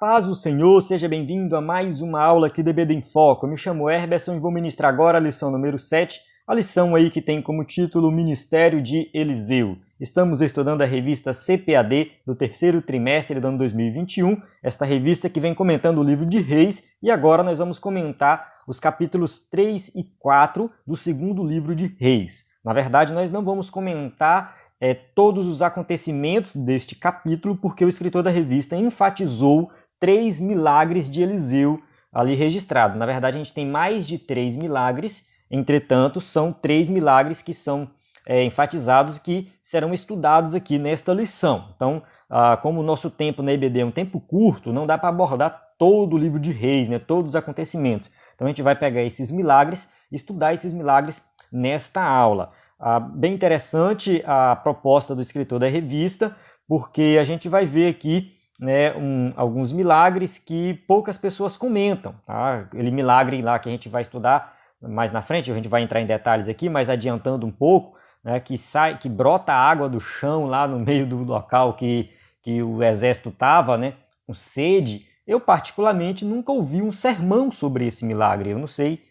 paz do Senhor, seja bem-vindo a mais uma aula aqui do EBD em Foco. Eu me chamo Herberson e vou ministrar agora a lição número 7, a lição aí que tem como título Ministério de Eliseu. Estamos estudando a revista CPAD do terceiro trimestre do ano 2021, esta revista que vem comentando o livro de Reis, e agora nós vamos comentar os capítulos 3 e 4 do segundo livro de Reis. Na verdade, nós não vamos comentar todos os acontecimentos deste capítulo, porque o escritor da revista enfatizou 3 milagres de Eliseu ali registrados. Na verdade, a gente tem mais de 3 milagres, entretanto, são 3 milagres que são enfatizados, que serão estudados aqui nesta lição. Então, como o nosso tempo na EBD é um tempo curto, não dá para abordar todo o livro de Reis, todos os acontecimentos. Então, a gente vai pegar esses milagres e estudar esses milagres nesta aula. Bem interessante a proposta do escritor da revista, porque a gente vai ver aqui alguns milagres que poucas pessoas comentam. Tá? Aquele milagre lá que a gente vai estudar mais na frente, a gente vai entrar em detalhes aqui, mas adiantando um pouco, que brota água do chão lá no meio do local que o exército estava, com sede. Eu particularmente nunca ouvi um sermão sobre esse milagre, eu não sei.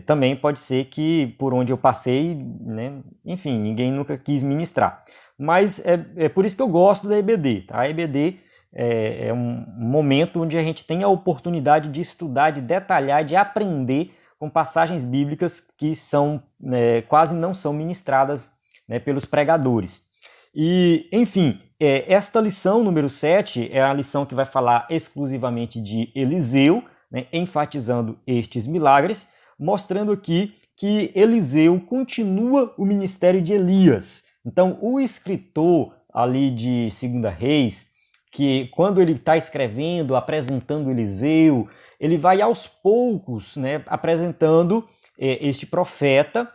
Também pode ser que por onde eu passei, enfim, ninguém nunca quis ministrar. Mas é por isso que eu gosto da EBD. Tá? A EBD é um momento onde a gente tem a oportunidade de estudar, de detalhar, de aprender com passagens bíblicas que quase não são ministradas pelos pregadores. E, enfim, esta lição número 7 é a lição que vai falar exclusivamente de Eliseu, enfatizando estes milagres, mostrando aqui que Eliseu continua o ministério de Elias. Então, o escritor ali de 2 Reis, que quando ele está escrevendo, apresentando Eliseu, ele vai aos poucos apresentando este profeta,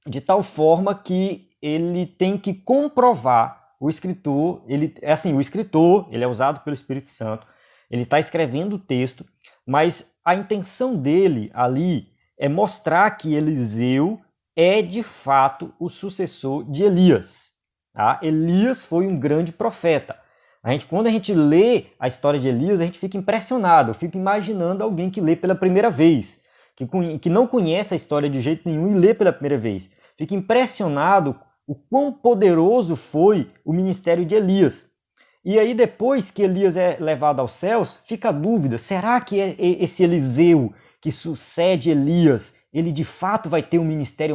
de tal forma que ele tem que comprovar. O escritor, ele é usado pelo Espírito Santo, ele está escrevendo o texto, mas a intenção dele ali é mostrar que Eliseu é de fato o sucessor de Elias. Tá? Elias foi um grande profeta. Quando a gente lê a história de Elias, a gente fica impressionado. Eu fico imaginando alguém que lê pela primeira vez, que não conhece a história de jeito nenhum e lê pela primeira vez. Fica impressionado o quão poderoso foi o ministério de Elias. E aí, depois que Elias é levado aos céus, fica a dúvida, será que esse Eliseu que sucede Elias, ele de fato vai ter um ministério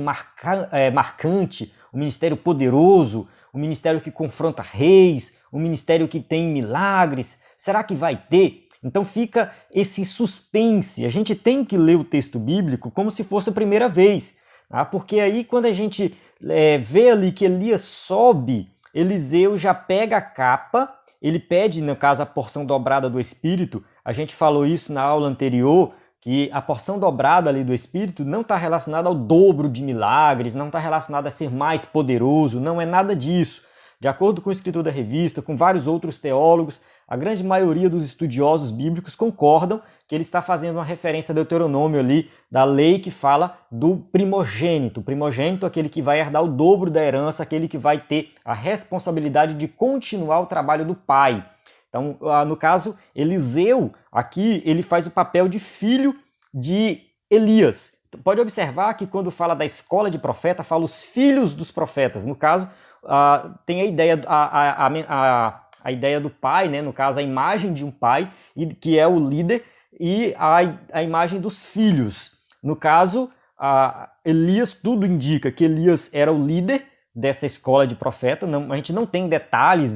marcante, um ministério poderoso, um ministério que confronta reis, um ministério que tem milagres? Será que vai ter? Então fica esse suspense. A gente tem que ler o texto bíblico como se fosse a primeira vez, tá? Porque aí quando a gente vê ali que Elias sobe, Eliseu já pega a capa, ele pede, no caso, a porção dobrada do Espírito. A gente falou isso na aula anterior, que a porção dobrada ali do Espírito não está relacionada ao dobro de milagres, não está relacionada a ser mais poderoso, não é nada disso. De acordo com o escritor da revista, com vários outros teólogos, a grande maioria dos estudiosos bíblicos concordam que ele está fazendo uma referência a Deuteronômio ali, da lei que fala do primogênito. O primogênito é aquele que vai herdar o dobro da herança, aquele que vai ter a responsabilidade de continuar o trabalho do pai. Então, no caso, Eliseu, aqui, ele faz o papel de filho de Elias. Pode observar que quando fala da escola de profeta, fala os filhos dos profetas. No caso, tem a ideia do pai, no caso, a imagem de um pai, que é o líder, e a imagem dos filhos. No caso, Elias, tudo indica que Elias era o líder dessa escola de profeta. A gente não tem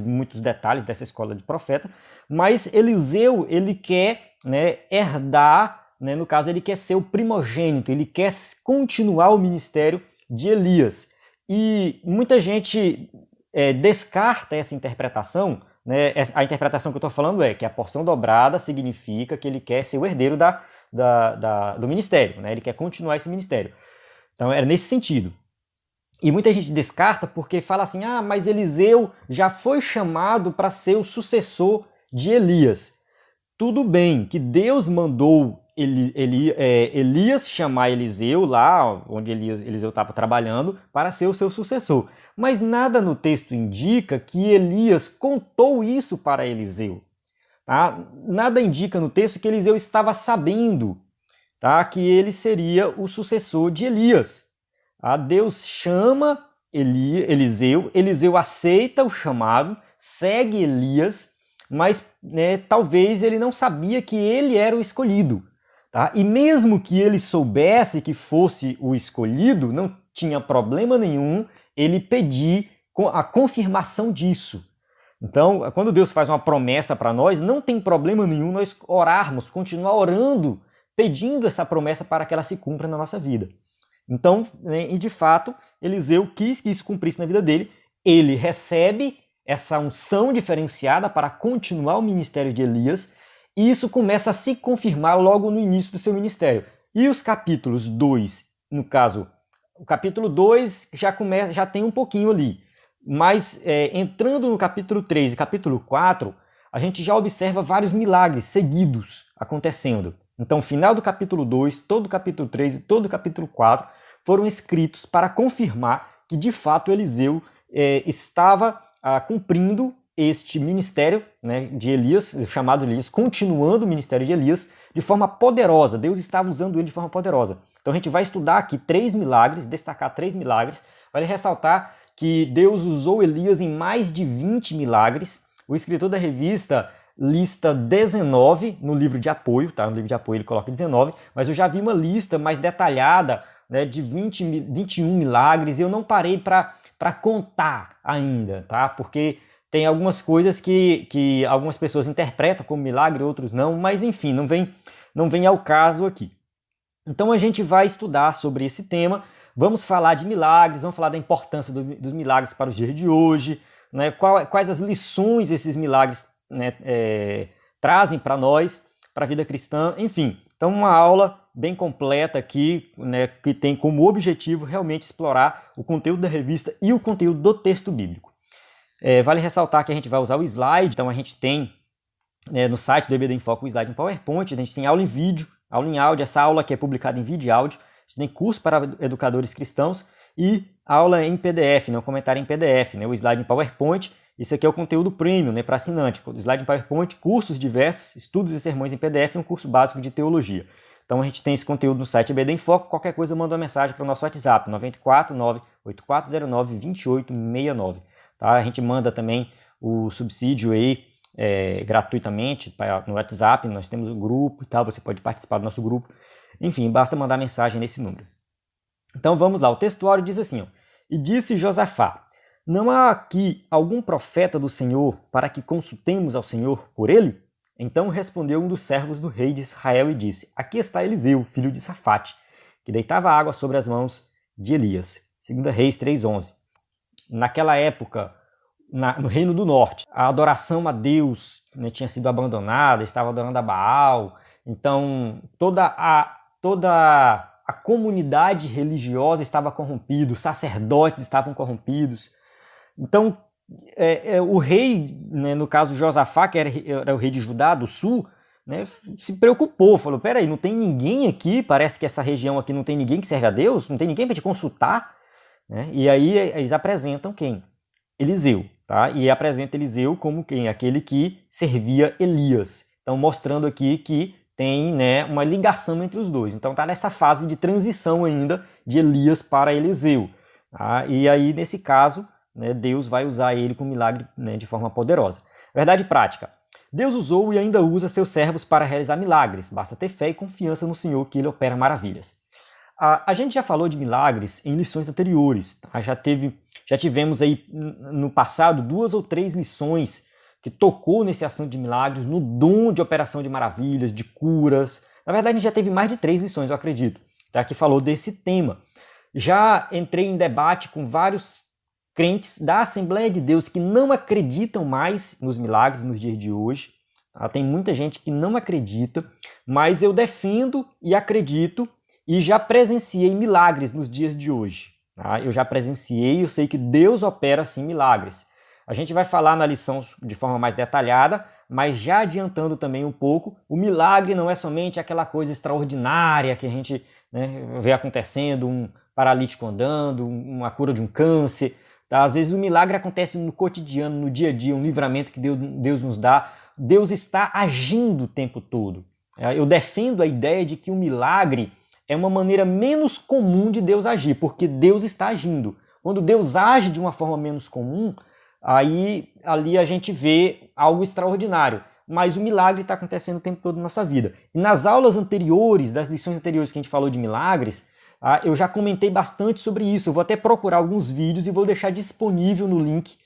muitos detalhes dessa escola de profeta, mas Eliseu, ele quer herdar, no caso, ele quer ser o primogênito, ele quer continuar o ministério de Elias. E muita gente descarta essa interpretação. A interpretação que eu estou falando é que a porção dobrada significa que ele quer ser o herdeiro do ministério, ele quer continuar esse ministério. Então era nesse sentido. E muita gente descarta porque fala assim, mas Eliseu já foi chamado para ser o sucessor de Elias. Tudo bem que Deus mandou Elias chamar Eliseu, lá onde Eliseu estava trabalhando, para ser o seu sucessor. Mas nada no texto indica que Elias contou isso para Eliseu. Tá? Nada indica no texto que Eliseu estava sabendo, tá, que ele seria o sucessor de Elias. Tá? Deus chama Eliseu, Eliseu aceita o chamado, segue Elias, mas né, talvez ele não sabia que ele era o escolhido. Tá? E mesmo que ele soubesse que fosse o escolhido, não tinha problema nenhum ele pedir a confirmação disso. Então, quando Deus faz uma promessa para nós, não tem problema nenhum nós orarmos, continuar orando, pedindo essa promessa para que ela se cumpra na nossa vida. Então, e de fato, Eliseu quis que isso cumprisse na vida dele. Ele recebe essa unção diferenciada para continuar o ministério de Elias, e isso começa a se confirmar logo no início do seu ministério. E os capítulos 2, no caso, o capítulo 2 já tem um pouquinho ali. Mas entrando no capítulo 3 e capítulo 4, a gente já observa vários milagres seguidos acontecendo. Então, o final do capítulo 2, todo o capítulo 3 e todo o capítulo 4 foram escritos para confirmar que, de fato, Eliseu estava cumprindo este ministério, né, de Elias, chamado Elias, continuando o ministério de Elias de forma poderosa. Deus estava usando ele de forma poderosa. Então, a gente vai estudar aqui 3 milagres, destacar 3 milagres, vai ressaltar que Deus usou Elias em mais de 20 milagres. O escritor da revista lista 19 no livro de apoio, tá? No livro de apoio ele coloca 19, mas eu já vi uma lista mais detalhada, né, de 21 milagres, e eu não parei para contar ainda, tá? Porque tem algumas coisas que algumas pessoas interpretam como milagre, outros não, mas enfim, não vem ao caso aqui. Então a gente vai estudar sobre esse tema. Vamos falar de milagres, vamos falar da importância dos milagres para os dias de hoje, né? Quais as lições esses milagres, né, trazem para nós, para a vida cristã, enfim. Então uma aula bem completa aqui, né, que tem como objetivo realmente explorar o conteúdo da revista e o conteúdo do texto bíblico. Vale ressaltar que a gente vai usar o slide, então a gente tem no site do EBD em Foco o slide em PowerPoint, a gente tem aula em vídeo, aula em áudio, essa aula aqui é publicada em vídeo e áudio. A gente tem curso para educadores cristãos e aula em PDF, né, um comentário em PDF, né, o slide em PowerPoint. Isso aqui é o conteúdo premium, né, para assinante. O slide em PowerPoint, cursos diversos, estudos e sermões em PDF e um curso básico de teologia. Então a gente tem esse conteúdo no site EBD em Foco. Qualquer coisa, manda uma mensagem para o nosso WhatsApp, 949-8409-2869. Tá? A gente manda também o subsídio aí gratuitamente no WhatsApp. Nós temos um grupo e tal, você pode participar do nosso grupo. Enfim, basta mandar mensagem nesse número. Então vamos lá, o textuário diz assim, ó, e disse Josafá, não há aqui algum profeta do Senhor para que consultemos ao Senhor por ele? Então respondeu um dos servos do rei de Israel e disse, aqui está Eliseu, filho de Safate, que deitava água sobre as mãos de Elias. 2 Reis 3:11. Naquela época, no Reino do Norte, a adoração a Deus, né, tinha sido abandonada, estava adorando a Baal. Então toda a comunidade religiosa estava corrompida, os sacerdotes estavam corrompidos. Então o rei, né, no caso Josafá, que era o rei de Judá, do sul, né, se preocupou, falou, peraí, não tem ninguém aqui, parece que essa região aqui não tem ninguém que serve a Deus, não tem ninguém para te consultar, né? E aí eles apresentam quem? Eliseu, tá? E apresenta Eliseu como quem? Aquele que servia Elias. Então mostrando aqui que tem, né, uma ligação entre os dois. Então está nessa fase de transição ainda de Elias para Eliseu. Tá? E aí, nesse caso, né, Deus vai usar ele com milagre, né, de forma poderosa. Verdade prática. Deus usou e ainda usa seus servos para realizar milagres. Basta ter fé e confiança no Senhor que ele opera maravilhas. A gente já falou de milagres em lições anteriores. Tá? Já tivemos aí no passado 2 ou 3 lições que tocou nesse assunto de milagres, no dom de operação de maravilhas, de curas. Na verdade, a gente já teve mais de 3 lições, eu acredito, tá? Que falou desse tema. Já entrei em debate com vários crentes da Assembleia de Deus que não acreditam mais nos milagres nos dias de hoje. Tá? Tem muita gente que não acredita, mas eu defendo e acredito e já presenciei milagres nos dias de hoje. Tá? Eu já presenciei, eu sei que Deus opera sim milagres. A gente vai falar na lição de forma mais detalhada, mas já adiantando também um pouco, o milagre não é somente aquela coisa extraordinária que a gente, né, vê acontecendo, um paralítico andando, uma cura de um câncer. Tá? Às vezes o milagre acontece no cotidiano, no dia a dia, um livramento que Deus nos dá, Deus está agindo o tempo todo. Eu defendo a ideia de que o milagre é uma maneira menos comum de Deus agir, porque Deus está agindo. Quando Deus age de uma forma menos comum, aí ali a gente vê algo extraordinário. Mas o milagre está acontecendo o tempo todo na nossa vida. E nas aulas anteriores, das lições anteriores que a gente falou de milagres, eu já comentei bastante sobre isso. Eu vou até procurar alguns vídeos e vou deixar disponível no link,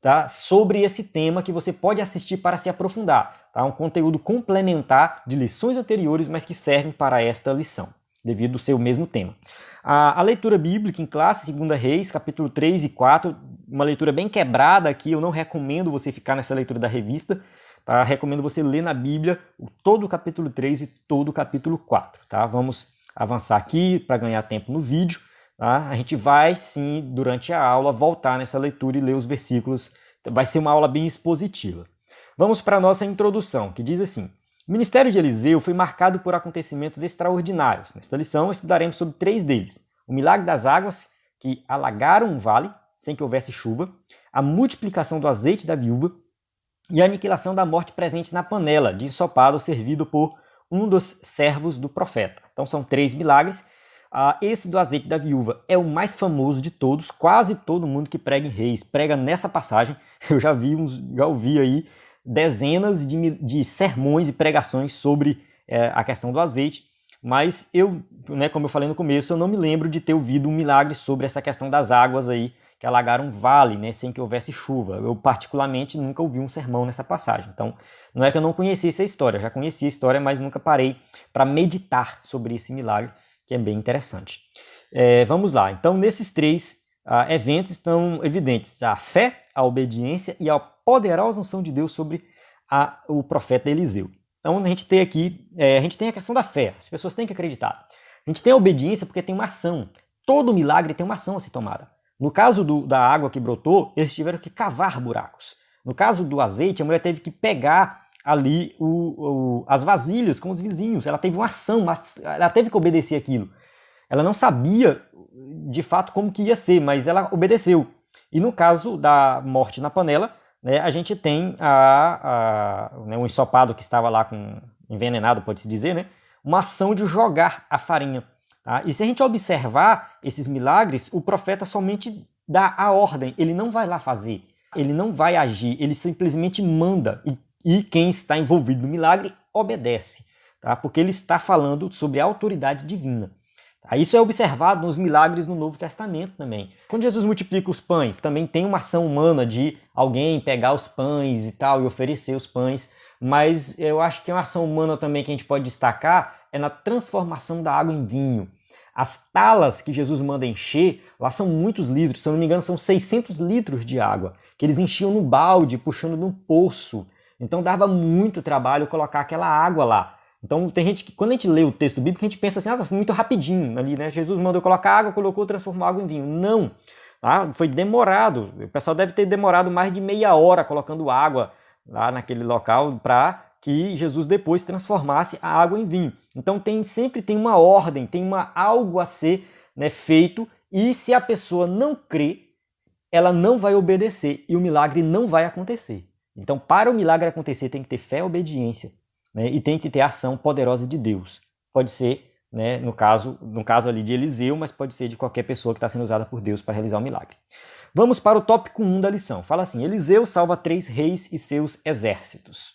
tá, sobre esse tema que você pode assistir para se aprofundar. Tá? Um conteúdo complementar de lições anteriores, mas que servem para esta lição, devido ao ser o mesmo tema. A leitura bíblica em classe, 2 Reis, capítulo 3 e 4, uma leitura bem quebrada aqui, eu não recomendo você ficar nessa leitura da revista, tá? Recomendo você ler na Bíblia todo o capítulo 3 e todo o capítulo 4. Tá? Vamos avançar aqui para ganhar tempo no vídeo. Tá? A gente vai, sim, durante a aula, voltar nessa leitura e ler os versículos. Vai ser uma aula bem expositiva. Vamos para a nossa introdução, que diz assim: o ministério de Eliseu foi marcado por acontecimentos extraordinários. Nesta lição, estudaremos sobre 3 deles. O milagre das águas, que alagaram um vale, sem que houvesse chuva, a multiplicação do azeite da viúva e a aniquilação da morte presente na panela de ensopado servido por um dos servos do profeta. Então são 3 milagres. Esse do azeite da viúva é o mais famoso de todos. Quase todo mundo que prega em Reis prega nessa passagem. Eu já ouvi aí dezenas de sermões e pregações sobre a questão do azeite, mas eu, como eu falei no começo, eu não me lembro de ter ouvido um milagre sobre essa questão das águas aí que alagaram um vale, sem que houvesse chuva. Eu particularmente nunca ouvi um sermão nessa passagem. Então, não é que eu não conhecesse a história, eu já conhecia a história, mas nunca parei para meditar sobre esse milagre, que é bem interessante. Vamos lá. Então, nesses 3 eventos estão evidentes a fé, a obediência e a poderosa unção de Deus sobre o profeta Eliseu. Então a gente tem aqui, a gente tem a questão da fé, as pessoas têm que acreditar. A gente tem a obediência porque tem uma ação. Todo milagre tem uma ação a ser tomada. No caso da água que brotou, eles tiveram que cavar buracos. No caso do azeite, a mulher teve que pegar ali as vasilhas com os vizinhos. Ela teve uma ação, ela teve que obedecer aquilo. Ela não sabia de fato como que ia ser, mas ela obedeceu. E no caso da morte na panela, a gente tem o ensopado que estava lá envenenado, pode-se dizer, uma ação de jogar a farinha. Tá? E se a gente observar esses milagres, o profeta somente dá a ordem, ele não vai lá fazer, ele não vai agir, ele simplesmente manda e quem está envolvido no milagre obedece, tá? Porque ele está falando sobre a autoridade divina. Isso é observado nos milagres no Novo Testamento também. Quando Jesus multiplica os pães, também tem uma ação humana de alguém pegar os pães e tal e oferecer os pães, mas eu acho que uma ação humana também que a gente pode destacar é na transformação da água em vinho. As talas que Jesus manda encher, lá são muitos litros, se eu não me engano são 600 litros de água, que eles enchiam no balde, puxando de um poço. Então dava muito trabalho colocar aquela água lá. Então tem gente que, quando a gente lê o texto bíblico, a gente pensa assim, foi muito rapidinho ali, Jesus mandou colocar água, colocou, transformou água em vinho. Não, tá? Foi demorado. O pessoal deve ter demorado mais de meia hora colocando água lá naquele local para que Jesus depois transformasse a água em vinho. Então sempre tem uma ordem, tem algo a ser feito, e se a pessoa não crê, ela não vai obedecer e o milagre não vai acontecer. Então para o milagre acontecer tem que ter fé e obediência. E tem que ter a ação poderosa de Deus. Pode ser, no caso ali de Eliseu, mas pode ser de qualquer pessoa que está sendo usada por Deus para realizar o milagre. Vamos para o tópico 1 da lição. Fala assim: Eliseu salva 3 reis e seus exércitos.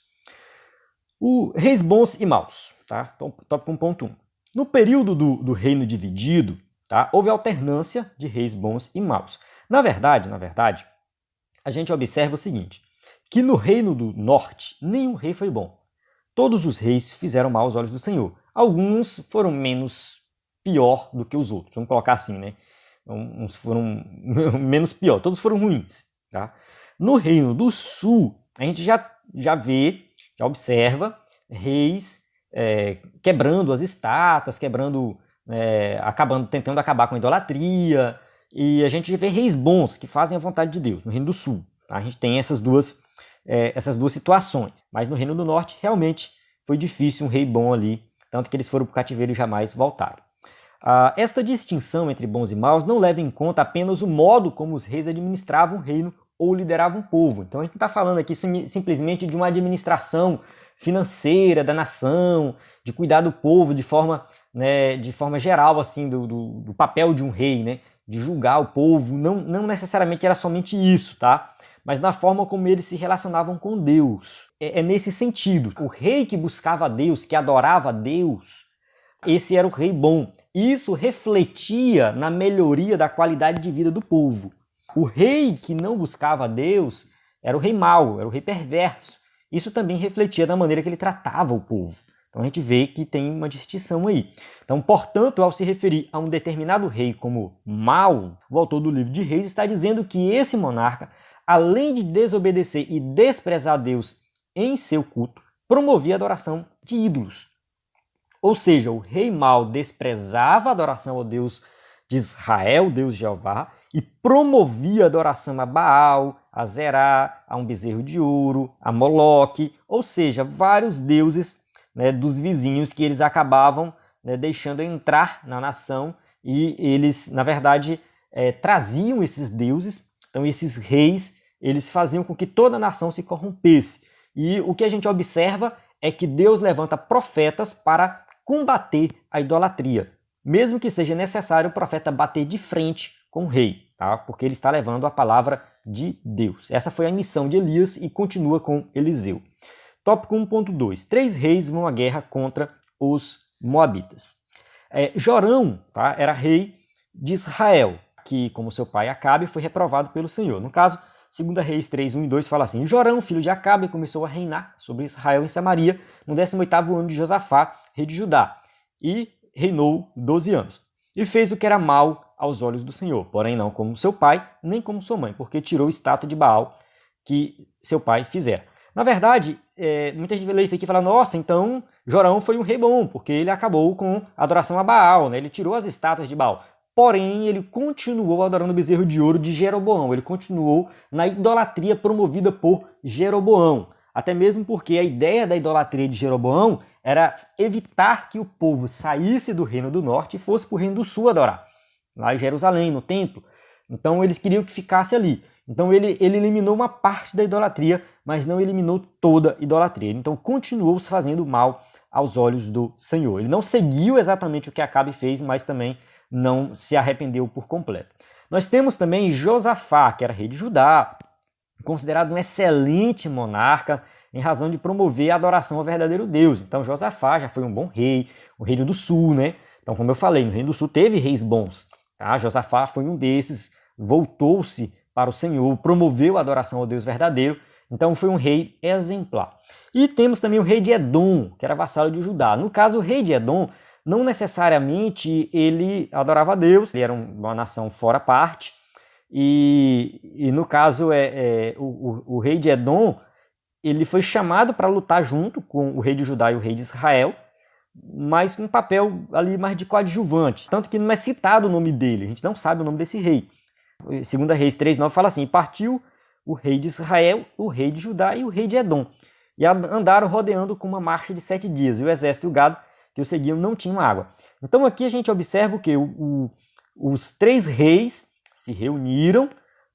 Reis bons e maus. Tá? Então, tópico 1.1. No período do reino dividido, tá, houve alternância de reis bons e maus. Na verdade, a gente observa o seguinte, que no reino do norte, nenhum rei foi bom. Todos os reis fizeram mal aos olhos do Senhor. Alguns foram menos pior do que os outros. Vamos colocar assim, Uns foram menos pior. Todos foram ruins. Tá? No Reino do Sul, a gente já vê, já observa reis quebrando as estátuas, tentando acabar com a idolatria. E a gente vê reis bons que fazem a vontade de Deus no Reino do Sul. Tá? A gente tem essas duas situações. Mas no Reino do Norte, realmente, foi difícil um rei bom ali, tanto que eles foram para o cativeiro e jamais voltaram. Esta distinção entre bons e maus não leva em conta apenas o modo como os reis administravam o reino ou liderava um povo. Então a gente não está falando aqui simplesmente de uma administração financeira da nação, de cuidar do povo de forma, né, de forma geral, assim, do papel de um rei, né, de julgar o povo. Não necessariamente era somente isso, tá? Mas na forma como eles se relacionavam com Deus. É nesse sentido. O rei que buscava Deus, que adorava Deus, esse era o rei bom. Isso refletia na melhoria da qualidade de vida do povo. O rei que não buscava Deus era o rei mau, era o rei perverso. Isso também refletia na maneira que ele tratava o povo. Então a gente vê que tem uma distinção aí. Então, portanto, ao se referir a um determinado rei como mau, o autor do livro de Reis está dizendo que esse monarca, além de desobedecer e desprezar Deus em seu culto, promovia a adoração de ídolos. Ou seja, o rei mau desprezava a adoração ao Deus de Israel, Deus Jeová, e promovia a adoração a Baal, a Zerá, a um bezerro de ouro, a Moloque, ou seja, vários deuses, né, dos vizinhos que eles acabavam, né, deixando entrar na nação, e eles, na verdade, traziam esses deuses. Então esses reis, eles faziam com que toda a nação se corrompesse. E o que a gente observa é que Deus levanta profetas para combater a idolatria, mesmo que seja necessário o profeta bater de frente com o rei, tá? Porque ele está levando a palavra de Deus. Essa foi a missão de Elias e continua com Eliseu. Tópico 1.2. 3 reis vão à guerra contra os moabitas. Jorão, tá, era rei de Israel, que, como seu pai Acabe, foi reprovado pelo Senhor. No caso, 2 Reis 3, 1 e 2 fala assim: Jorão, filho de Acabe, começou a reinar sobre Israel em Samaria no 18º ano de Josafá, rei de Judá, e reinou 12 anos. E fez o que era mal aos olhos do Senhor, porém não como seu pai, nem como sua mãe, porque tirou a estátua de Baal que seu pai fizera. Na verdade, muita gente lê isso aqui e fala: nossa, então Jorão foi um rei bom, porque ele acabou com a adoração a Baal, né? Ele tirou as estátuas de Baal. Porém, ele continuou adorando o bezerro de ouro de Jeroboão. Ele continuou na idolatria promovida por Jeroboão. Até mesmo porque a ideia da idolatria de Jeroboão era evitar que o povo saísse do reino do norte e fosse para o reino do sul adorar, lá em Jerusalém, no templo. Então eles queriam que ficasse ali. Então ele eliminou uma parte da idolatria, mas não eliminou toda a idolatria. Então continuou se fazendo mal aos olhos do Senhor. Ele não seguiu exatamente o que Acabe fez, mas também não se arrependeu por completo. Nós temos também Josafá, que era rei de Judá, considerado um excelente monarca em razão de promover a adoração ao verdadeiro Deus. Então Josafá já foi um bom rei, o reino do sul, né? Então, como eu falei, no reino do sul teve reis bons, tá? Josafá foi um desses, voltou-se para o Senhor, promoveu a adoração ao Deus verdadeiro. Então foi um rei exemplar. E temos também o rei de Edom, que era vassalo de Judá. No caso, o rei de Edom, não necessariamente ele adorava a Deus, ele era uma nação fora parte, e no caso o rei de Edom, ele foi chamado para lutar junto com o rei de Judá e o rei de Israel, mas com um papel ali mais de coadjuvante, tanto que não é citado o nome dele, a gente não sabe o nome desse rei. 2 Reis 3:9 fala assim: partiu o rei de Israel, o rei de Judá e o rei de Edom, e andaram rodeando com uma marcha de 7 dias, e o exército e o gado que o seguiam não tinham água. Então aqui a gente observa que os 3 reis se reuniram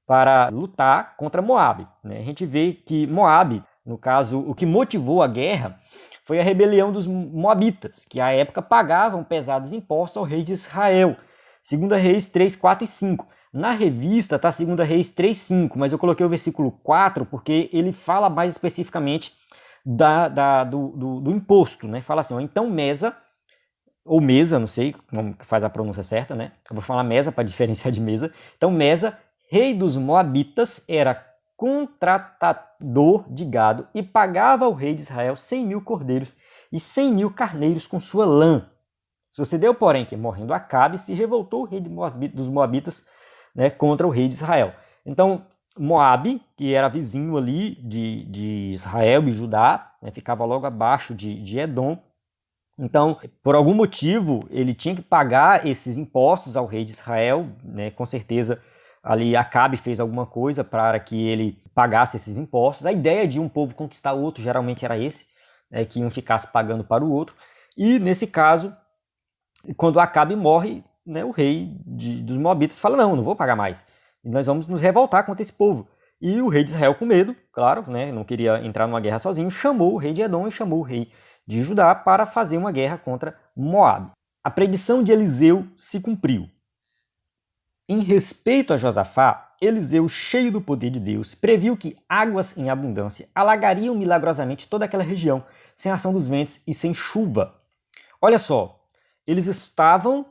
para lutar contra Moabe, né? A gente vê que Moabe, no caso, o que motivou a guerra foi a rebelião dos moabitas, que à época pagavam pesados impostos ao rei de Israel. 2 Reis 3, 4 e 5. Na revista está 2 Reis 3, 5, mas eu coloquei o versículo 4 porque ele fala mais especificamente do imposto, né? Fala assim: ó, então Mesa, ou Mesa, não sei como faz a pronúncia certa, né? Eu vou falar Mesa para diferenciar de Mesa. Então Mesa, rei dos Moabitas, era contratador de gado e pagava ao rei de Israel 100.000 cordeiros e 100.000 carneiros com sua lã. Sucedeu, porém, que morrendo Acabe, se revoltou o rei dos Moabitas, né, contra o rei de Israel. Então Moabe, que era vizinho ali de Israel e Judá, né, ficava logo abaixo de Edom. Então, por algum motivo, ele tinha que pagar esses impostos ao rei de Israel, né? Com certeza ali Acabe fez alguma coisa para que ele pagasse esses impostos. A ideia de um povo conquistar o outro geralmente era esse, né, que um ficasse pagando para o outro. E nesse caso, quando Acabe morre, né, o rei dos Moabitas fala: não vou pagar mais. E nós vamos nos revoltar contra esse povo. E o rei de Israel, com medo, claro, né, não queria entrar numa guerra sozinho, chamou o rei de Edom e chamou o rei de Judá para fazer uma guerra contra Moabe. A predição de Eliseu se cumpriu. Em respeito a Josafá, Eliseu, cheio do poder de Deus, previu que águas em abundância alagariam milagrosamente toda aquela região, sem ação dos ventos e sem chuva. Olha só, eles estavam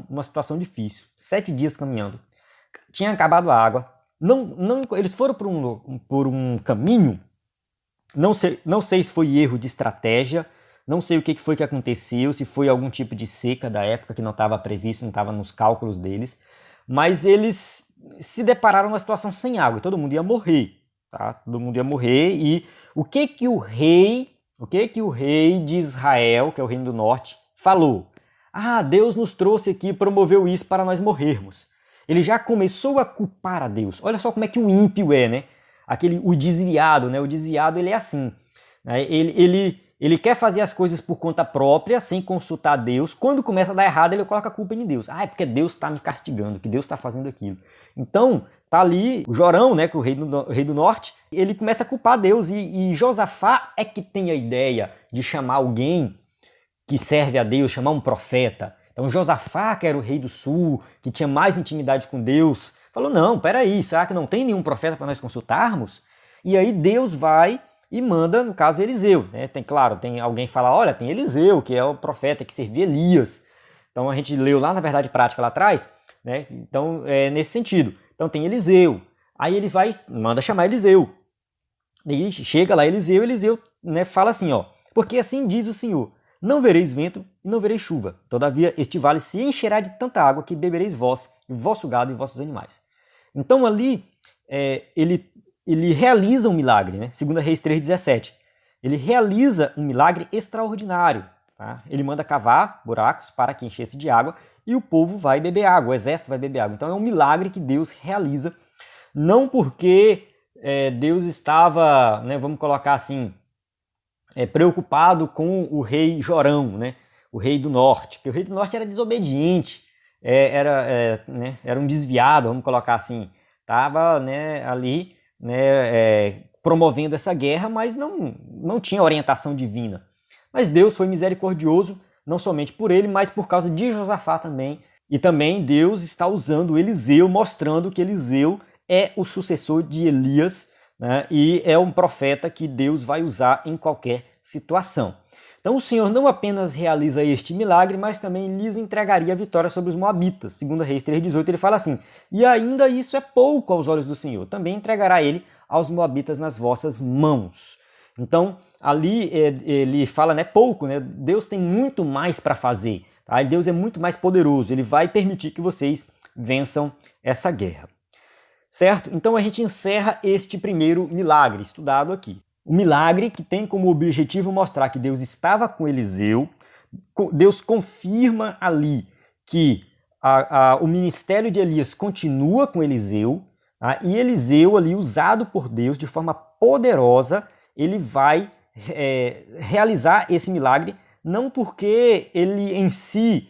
numa situação difícil, 7 dias caminhando, tinha acabado a água, eles foram por um caminho, não sei se foi erro de estratégia, não sei o que foi que aconteceu, se foi algum tipo de seca da época que não estava previsto, não estava nos cálculos deles, mas eles se depararam numa situação sem água e todo mundo ia morrer, tá? Todo mundo ia morrer. E o que o rei de Israel, que é o reino do norte, falou? Ah, Deus nos trouxe aqui e promoveu isso para nós morrermos. Ele já começou a culpar a Deus. Olha só como é que o ímpio é, né? O desviado, né? O desviado, ele é assim, né? Ele quer fazer as coisas por conta própria, sem consultar Deus. Quando começa a dar errado, ele coloca a culpa em Deus. Ah, é porque Deus está me castigando, que Deus está fazendo aquilo. Então, tá ali o Jorão, né, que é o rei do norte, ele começa a culpar Deus. E Josafá é que tem a ideia de chamar alguém que serve a Deus, chamar um profeta. Então, Josafá, que era o rei do sul, que tinha mais intimidade com Deus, falou, não, peraí, será que não tem nenhum profeta para nós consultarmos? E aí Deus vai e manda, no caso, Eliseu. Né? Tem alguém que fala, olha, tem Eliseu, que é o profeta que servia Elias. Então a gente leu lá na Verdade Prática lá atrás, né? Então é nesse sentido. Então tem Eliseu. Aí ele manda chamar Eliseu. E chega lá Eliseu, né, fala assim, ó, porque assim diz o Senhor, não vereis vento e não vereis chuva. Todavia este vale se encherá de tanta água que bebereis vós, e vosso gado e vossos animais. Então ali ele realiza um milagre, né? 2 Reis 3,17. Ele realiza um milagre extraordinário. Tá? Ele manda cavar buracos para que enchesse de água e o povo vai beber água, o exército vai beber água. Então é um milagre que Deus realiza, não porque Deus estava, né, vamos colocar assim, preocupado com o rei Jorão, né, o rei do norte, porque o rei do norte era desobediente, era um desviado, vamos colocar assim, estava, né, ali, né, promovendo essa guerra, mas não tinha orientação divina. Mas Deus foi misericordioso, não somente por ele, mas por causa de Josafá também. E também Deus está usando Eliseu, mostrando que Eliseu é o sucessor de Elias, né, e é um profeta que Deus vai usar em qualquer situação. Então o Senhor não apenas realiza este milagre, mas também lhes entregaria a vitória sobre os moabitas. 2 Reis 3,18 ele fala assim, e ainda isso é pouco aos olhos do Senhor, também entregará ele aos moabitas nas vossas mãos. Então ali ele fala, né, pouco, né? Deus tem muito mais para fazer, tá? Deus é muito mais poderoso, ele vai permitir que vocês vençam essa guerra. Certo? Então a gente encerra este primeiro milagre estudado aqui. O milagre que tem como objetivo mostrar que Deus estava com Eliseu. Deus confirma ali que o ministério de Elias continua com Eliseu, tá? E Eliseu ali, usado por Deus de forma poderosa, ele vai realizar esse milagre, não porque ele em si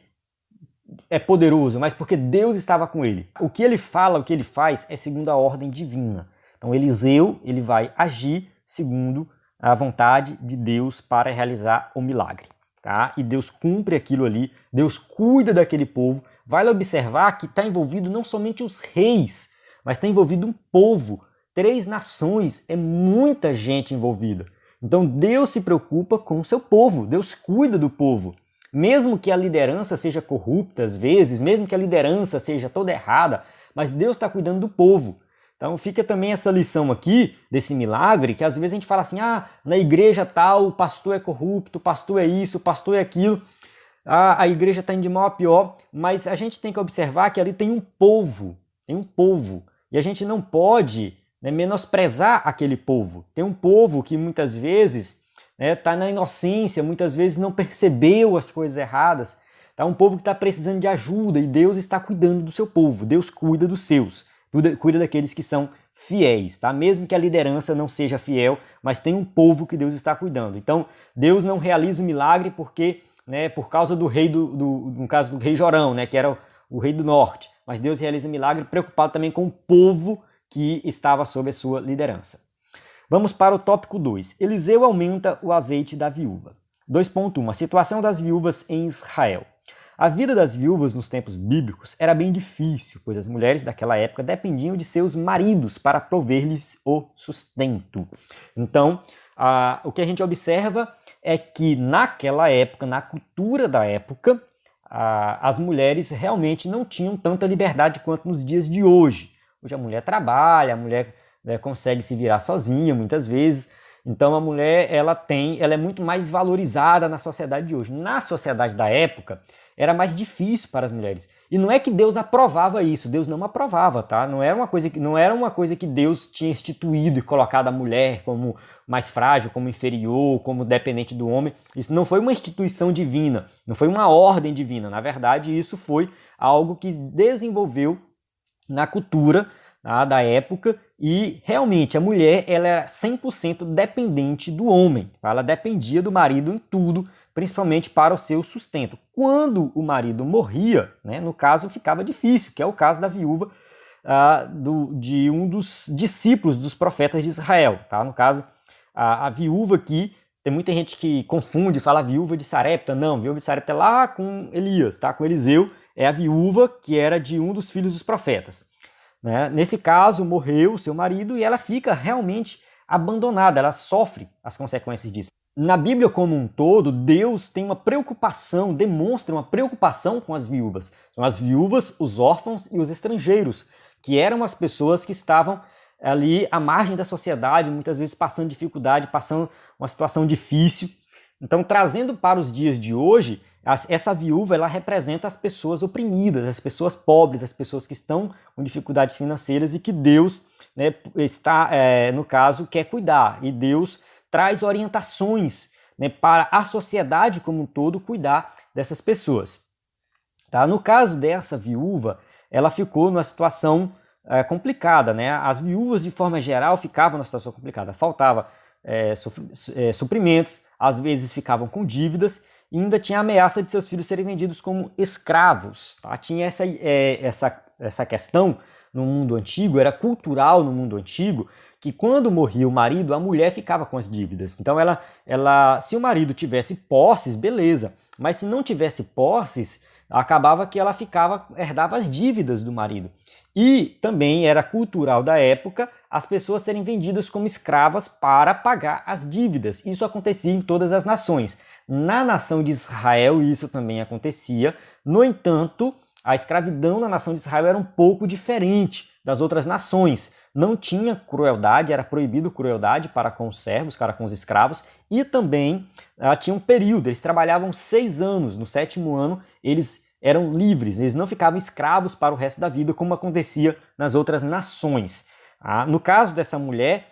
é poderoso, mas porque Deus estava com ele. O que ele fala, o que ele faz é segundo a ordem divina. Então Eliseu, ele vai agir segundo a vontade de Deus para realizar o milagre, tá? E Deus cumpre aquilo ali, Deus cuida daquele povo. Vale observar que está envolvido não somente os reis, mas está envolvido um povo, 3 nações, é muita gente envolvida. Então Deus se preocupa com o seu povo, Deus cuida do povo. Mesmo que a liderança seja corrupta às vezes, mesmo que a liderança seja toda errada, mas Deus está cuidando do povo. Então fica também essa lição aqui, desse milagre, que às vezes a gente fala assim, na igreja tal, o pastor é corrupto, o pastor é isso, o pastor é aquilo, a igreja está indo de mal a pior, mas a gente tem que observar que ali tem um povo, e a gente não pode, né, menosprezar aquele povo. Tem um povo que muitas vezes está na inocência, muitas vezes não percebeu as coisas erradas, tá? Um povo que está precisando de ajuda e Deus está cuidando do seu povo, Deus cuida dos seus, cuida daqueles que são fiéis, tá? Mesmo que a liderança não seja fiel, mas tem um povo que Deus está cuidando. Então Deus não realiza o milagre porque, né, por causa do rei no caso do rei Jorão, né, que era o rei do norte, mas Deus realiza o milagre preocupado também com o povo que estava sob a sua liderança. Vamos para o tópico 2. Eliseu aumenta o azeite da viúva. 2.1. A situação das viúvas em Israel. A vida das viúvas nos tempos bíblicos era bem difícil, pois as mulheres daquela época dependiam de seus maridos para prover-lhes o sustento. Então, o que a gente observa é que naquela época, na cultura da época, as mulheres realmente não tinham tanta liberdade quanto nos dias de hoje. Hoje a mulher trabalha, a mulher consegue se virar sozinha muitas vezes. Então a mulher ela é muito mais valorizada na sociedade de hoje. Na sociedade da época era mais difícil para as mulheres. E não é que Deus aprovava isso, Deus não aprovava, tá? Não era uma coisa que Deus tinha instituído e colocado a mulher como mais frágil, como inferior, como dependente do homem. Isso não foi uma instituição divina, não foi uma ordem divina. Na verdade, isso foi algo que desenvolveu na cultura da época, e realmente a mulher ela era 100% dependente do homem, ela dependia do marido em tudo, principalmente para o seu sustento. Quando o marido morria, no caso ficava difícil, que é o caso da viúva de um dos discípulos dos profetas de Israel. Tá? No caso, a viúva aqui, tem muita gente que confunde, fala viúva de Sarepta. Não, viúva de Sarepta é lá com Elias, tá? Com Eliseu, é a viúva que era de um dos filhos dos profetas. Nesse caso, morreu o seu marido e ela fica realmente abandonada, ela sofre as consequências disso. Na Bíblia como um todo, Deus tem uma preocupação, demonstra uma preocupação com as viúvas. São as viúvas, os órfãos e os estrangeiros, que eram as pessoas que estavam ali à margem da sociedade, muitas vezes passando dificuldade, passando uma situação difícil. Então, trazendo para os dias de hoje, essa viúva ela representa as pessoas oprimidas, as pessoas pobres, as pessoas que estão com dificuldades financeiras e que Deus está, no caso, quer cuidar. E Deus traz orientações para a sociedade como um todo cuidar dessas pessoas. Tá? No caso dessa viúva, ela ficou numa situação complicada. As viúvas, de forma geral, ficavam numa situação complicada. Faltava suprimentos, às vezes ficavam com dívidas, e ainda tinha a ameaça de seus filhos serem vendidos como escravos. Tá? Tinha essa questão no mundo antigo, era cultural no mundo antigo, que quando morria o marido, a mulher ficava com as dívidas. Então, se o marido tivesse posses, beleza. Mas se não tivesse posses, acabava que ela herdava as dívidas do marido. E também era cultural da época as pessoas serem vendidas como escravas para pagar as dívidas. Isso acontecia em todas as nações. Na nação de Israel isso também acontecia. No entanto, a escravidão na nação de Israel era um pouco diferente das outras nações. Não tinha crueldade, era proibido crueldade para com os servos, para com os escravos, e também tinha um período, eles trabalhavam 6 anos, no 7º ano eles eram livres, eles não ficavam escravos para o resto da vida, como acontecia nas outras nações. No caso dessa mulher,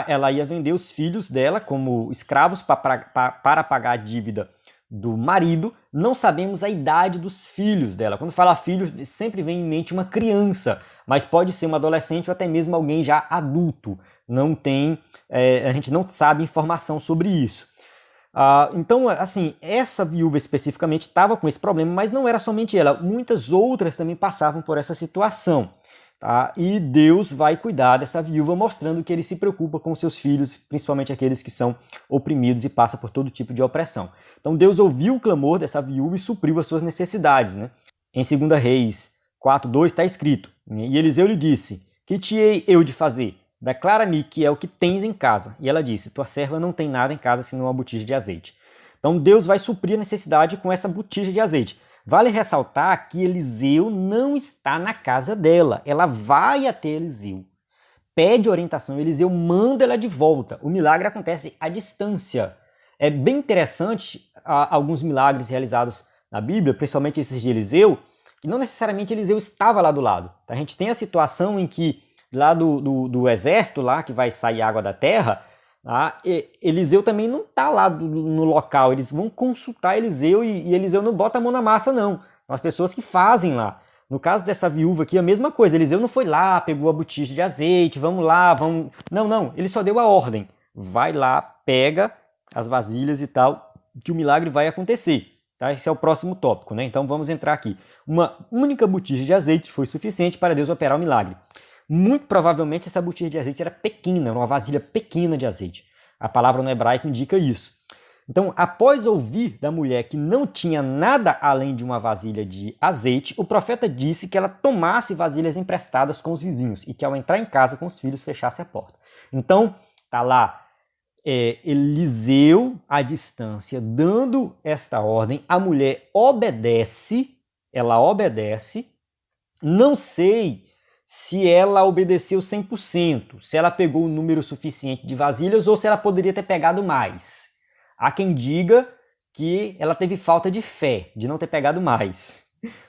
ela ia vender os filhos dela como escravos para pagar a dívida do marido. Não sabemos a idade dos filhos dela. Quando fala filhos, sempre vem em mente uma criança, mas pode ser um adolescente ou até mesmo alguém já adulto. A gente não sabe informação sobre isso. Então, assim, essa viúva especificamente estava com esse problema, mas não era somente ela. Muitas outras também passavam por essa situação. Tá? E Deus vai cuidar dessa viúva, mostrando que ele se preocupa com seus filhos, principalmente aqueles que são oprimidos e passam por todo tipo de opressão. Então Deus ouviu o clamor dessa viúva e supriu as suas necessidades. Em 2 Reis 4:2 está escrito: e Eliseu lhe disse: que te hei eu de fazer? Declara-me que é o que tens em casa. E ela disse: tua serva não tem nada em casa senão uma botija de azeite. Então Deus vai suprir a necessidade com essa botija de azeite. Vale ressaltar que Eliseu não está na casa dela. Ela vai até Eliseu, pede orientação, Eliseu manda ela de volta. O milagre acontece à distância. É bem interessante alguns milagres realizados na Bíblia, principalmente esses de Eliseu, que não necessariamente Eliseu estava lá do lado. A gente tem a situação em que lá do exército lá que vai sair água da terra, Eliseu também não está lá no local. Eles vão consultar Eliseu e Eliseu não bota a mão na massa, não. São as pessoas que fazem lá. No caso dessa viúva aqui, a mesma coisa. Eliseu não foi lá, pegou a botija de azeite, vamos lá, vamos... Não. Ele só deu a ordem. Vai lá, pega as vasilhas e tal, que o milagre vai acontecer. Tá? Esse é o próximo tópico, Então vamos entrar aqui. Uma única botija de azeite foi suficiente para Deus operar o milagre. Muito provavelmente essa botija de azeite era pequena, era uma vasilha pequena de azeite. A palavra no hebraico indica isso. Então, após ouvir da mulher que não tinha nada além de uma vasilha de azeite, o profeta disse que ela tomasse vasilhas emprestadas com os vizinhos e que ao entrar em casa com os filhos fechasse a porta. Então, tá lá Eliseu à distância dando esta ordem, a mulher obedece, ela obedece. Não sei se ela obedeceu 100%, se ela pegou o número suficiente de vasilhas ou se ela poderia ter pegado mais. Há quem diga que ela teve falta de fé, de não ter pegado mais.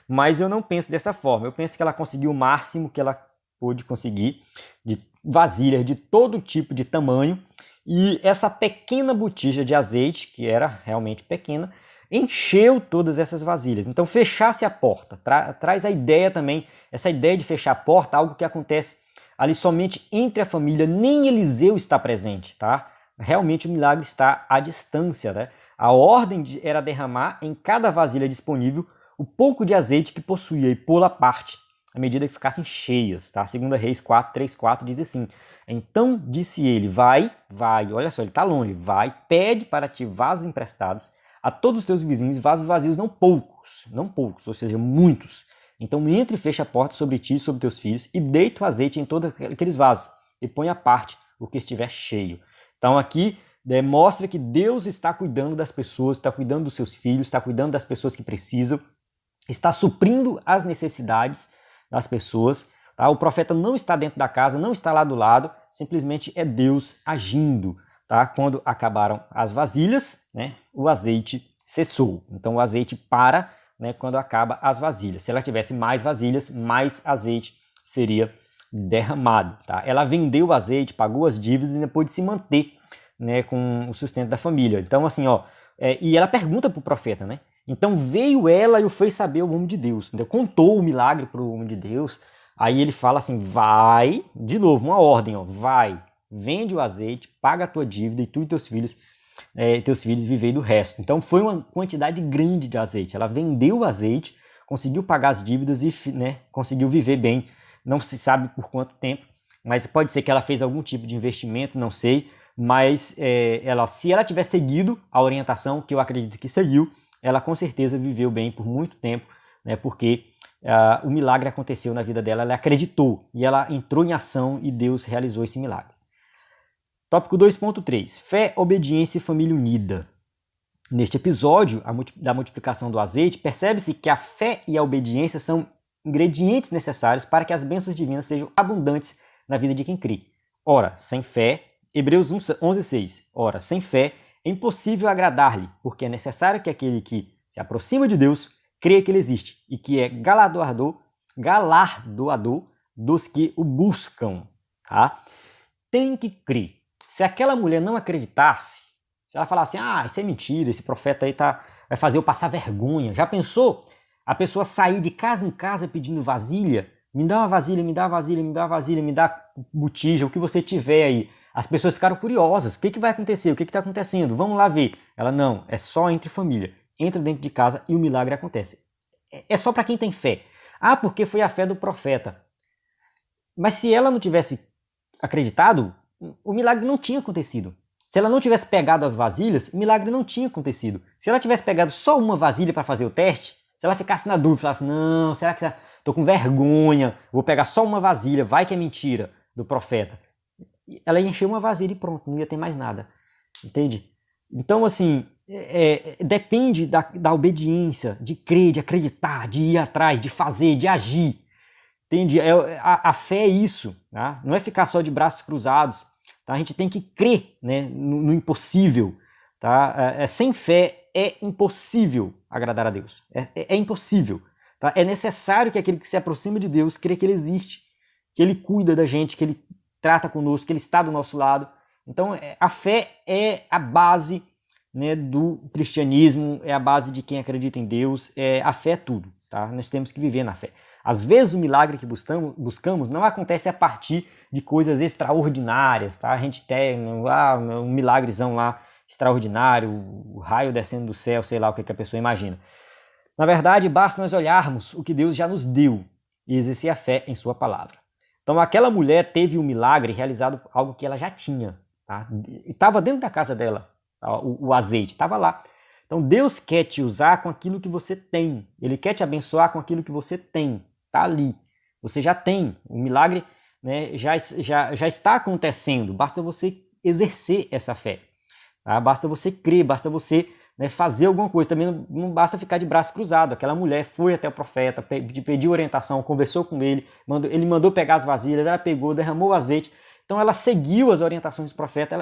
Mas eu não penso dessa forma. Eu penso que ela conseguiu o máximo que ela pôde conseguir de vasilhas de todo tipo de tamanho. E essa pequena botija de azeite, que era realmente pequena, encheu todas essas vasilhas. Então, fechasse a porta. Traz a ideia também, essa ideia de fechar a porta, algo que acontece ali somente entre a família. Nem Eliseu está presente, tá? Realmente o milagre está à distância, né? A ordem era derramar em cada vasilha disponível o pouco de azeite que possuía e pô-la à parte, à medida que ficassem cheias, tá? 2 Reis 4, 3, 4 diz assim: então disse ele, vai, olha só, ele está longe, vai, pede para ti vasos emprestados a todos os teus vizinhos, vasos vazios, não poucos, ou seja, muitos. Então entre e fecha a porta sobre ti e sobre teus filhos e deita o azeite em todos aqueles vasos e põe à parte o que estiver cheio. Então aqui mostra que Deus está cuidando das pessoas, está cuidando dos seus filhos, está cuidando das pessoas que precisam, está suprindo as necessidades das pessoas. Tá? O profeta não está dentro da casa, não está lá do lado, simplesmente é Deus agindo. Tá? Quando acabaram as vasilhas, né, o azeite cessou. Então o azeite para, né, quando acaba as vasilhas. Se ela tivesse mais vasilhas, mais azeite seria derramado. Tá? Ela vendeu o azeite, pagou as dívidas e depois de se manter, né, com o sustento da família. Então assim, e ela pergunta para o profeta, né? Então veio ela e o fez saber o homem de Deus. Entendeu? Contou o milagre para o homem de Deus. Aí ele fala assim, vai, de novo, uma ordem, vai, vende o azeite, paga a tua dívida e tu e teus filhos vivei do resto. Então foi uma quantidade grande de azeite. Ela vendeu o azeite, conseguiu pagar as dívidas e, né, conseguiu viver bem. Não se sabe por quanto tempo, mas pode ser que ela fez algum tipo de investimento, não sei. Mas se ela tiver seguido a orientação, que eu acredito que seguiu, ela com certeza viveu bem por muito tempo, né, porque o milagre aconteceu na vida dela, ela acreditou e ela entrou em ação e Deus realizou esse milagre. Tópico 2.3. Fé, obediência e família unida. Neste episódio da multiplicação do azeite, percebe-se que a fé e a obediência são ingredientes necessários para que as bênçãos divinas sejam abundantes na vida de quem crê. Ora, sem fé, Hebreus 11:6. Ora, sem fé é impossível agradar-lhe, porque é necessário que aquele que se aproxima de Deus creia que ele existe e que é galardoador dos que o buscam. Tá? Tem que crer. Se aquela mulher não acreditasse, se ela falasse, isso é mentira, esse profeta aí vai fazer eu passar vergonha. Já pensou? A pessoa sair de casa em casa pedindo vasilha? Me dá uma vasilha, me dá uma vasilha, me dá uma vasilha, me dá botija, o que você tiver aí. As pessoas ficaram curiosas. O que vai acontecer? O que está acontecendo? Vamos lá ver. Ela, não, é só entre família. Entra dentro de casa e o milagre acontece. É só para quem tem fé. Porque foi a fé do profeta. Mas se ela não tivesse acreditado, o milagre não tinha acontecido. Se ela não tivesse pegado as vasilhas, o milagre não tinha acontecido. Se ela tivesse pegado só uma vasilha para fazer o teste, se ela ficasse na dúvida, falasse, não, será que estou com vergonha, vou pegar só uma vasilha, vai que é mentira do profeta. Ela ia encher uma vasilha e pronto, não ia ter mais nada. Entende? Então, assim, depende da obediência, de crer, de acreditar, de ir atrás, de fazer, de agir. Entende? A fé é isso, tá? Não é ficar só de braços cruzados. Tá? A gente tem que crer, né, no impossível. Tá? Sem fé é impossível agradar a Deus. É impossível. Tá? É necessário que aquele que se aproxima de Deus creia que Ele existe, que Ele cuida da gente, que Ele trata conosco, que Ele está do nosso lado. Então, a fé é a base, né, do cristianismo, é a base de quem acredita em Deus. A fé é tudo. Tá? Nós temos que viver na fé. Às vezes o milagre que buscamos não acontece a partir de coisas extraordinárias. Tá? A gente tem um milagrezão lá extraordinário, o raio descendo do céu, sei lá o que a pessoa imagina. Na verdade, basta nós olharmos o que Deus já nos deu e exercer a fé em sua palavra. Então aquela mulher teve um milagre realizado algo que ela já tinha, tá? Estava dentro da casa dela, tá? O azeite estava lá. Então Deus quer te usar com aquilo que você tem. Ele quer te abençoar com aquilo que você tem. Está ali. Você já tem. O milagre, né, já está acontecendo. Basta você exercer essa fé. Tá? Basta você crer, basta você, né, fazer alguma coisa. Também não basta ficar de braço cruzado. Aquela mulher foi até o profeta, pediu orientação, conversou com ele, ele mandou pegar as vasilhas, ela pegou, derramou o azeite. Então ela seguiu as orientações do profeta,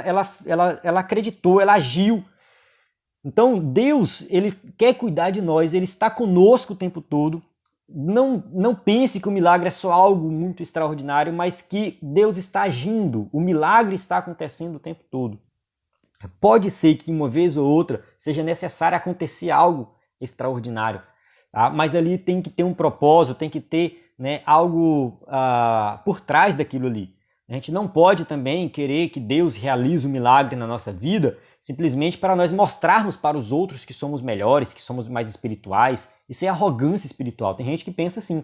ela acreditou, ela agiu. Então Deus, ele quer cuidar de nós, ele está conosco o tempo todo. Não pense que o milagre é só algo muito extraordinário, mas que Deus está agindo, o milagre está acontecendo o tempo todo. Pode ser que uma vez ou outra seja necessário acontecer algo extraordinário, tá? Mas ali tem que ter um propósito, tem que ter, né, algo por trás daquilo ali. A gente não pode também querer que Deus realize um milagre na nossa vida simplesmente para nós mostrarmos para os outros que somos melhores, que somos mais espirituais. Isso é arrogância espiritual. Tem gente que pensa assim.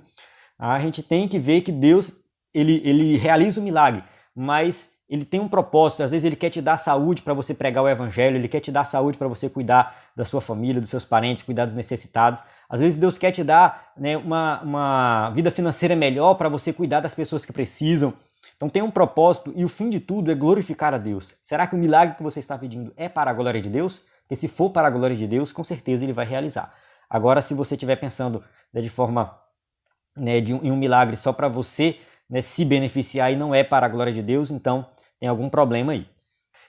A gente tem que ver que Deus ele realiza o milagre, mas ele tem um propósito. Às vezes ele quer te dar saúde para você pregar o evangelho, ele quer te dar saúde para você cuidar da sua família, dos seus parentes, cuidar dos necessitados. Às vezes Deus quer te dar, né, uma vida financeira melhor para você cuidar das pessoas que precisam. Então tem um propósito e o fim de tudo é glorificar a Deus. Será que o milagre que você está pedindo é para a glória de Deus? Porque se for para a glória de Deus, com certeza ele vai realizar. Agora, se você estiver pensando, né, de forma, né, em um milagre só para você, né, se beneficiar e não é para a glória de Deus, então tem algum problema aí.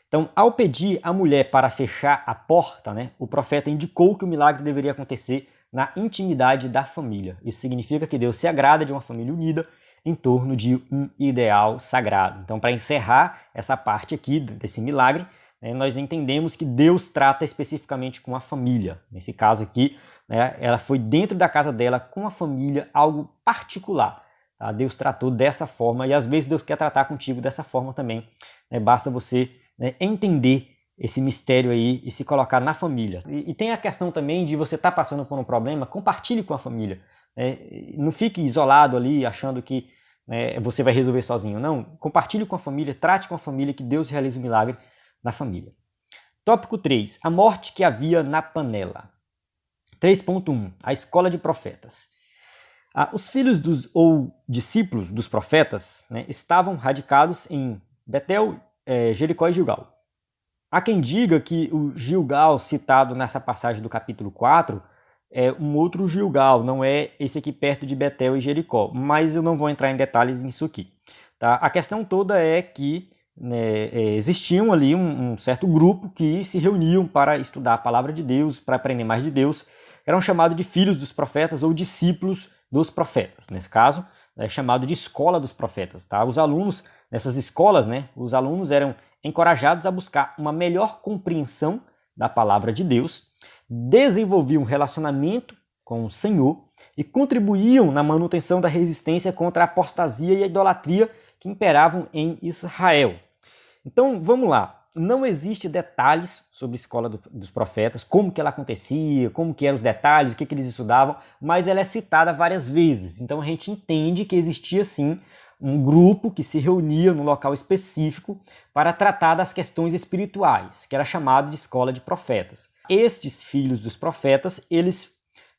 Então, ao pedir a mulher para fechar a porta, né, o profeta indicou que o milagre deveria acontecer na intimidade da família. Isso significa que Deus se agrada de uma família unida em torno de um ideal sagrado. Então, para encerrar essa parte aqui desse milagre, né, nós entendemos que Deus trata especificamente com a família. Nesse caso aqui, né, ela foi dentro da casa dela com a família, algo particular. Tá? Deus tratou dessa forma e às vezes Deus quer tratar contigo dessa forma também. Né? Basta você, né, entender esse mistério aí e se colocar na família. E tem a questão também de você estar passando por um problema, compartilhe com a família. Não fique isolado ali achando que, né, você vai resolver sozinho. Não, compartilhe com a família, trate com a família que Deus realiza o milagre na família. Tópico 3. A morte que havia na panela. 3.1. A escola de profetas. Os filhos ou discípulos dos profetas, né, estavam radicados em Betel, Jericó e Gilgal. Há quem diga que o Gilgal citado nessa passagem do capítulo 4 é um outro Gilgal, não é esse aqui perto de Betel e Jericó, mas eu não vou entrar em detalhes nisso aqui. Tá? A questão toda é que, né, existiam ali um certo grupo que se reuniam para estudar a palavra de Deus, para aprender mais de Deus, eram chamados de filhos dos profetas ou discípulos dos profetas. Nesse caso, é chamado de escola dos profetas. Tá? Os alunos, nessas escolas, né, os alunos eram encorajados a buscar uma melhor compreensão da palavra de Deus, desenvolviam um relacionamento com o Senhor e contribuíam na manutenção da resistência contra a apostasia e a idolatria que imperavam em Israel. Então, vamos lá. Não existe detalhes sobre a escola dos profetas, como que ela acontecia, como que eram os detalhes, o que eles estudavam, mas ela é citada várias vezes. Então a gente entende que existia sim um grupo que se reunia num local específico para tratar das questões espirituais, que era chamado de escola de profetas. Estes filhos dos profetas, eles,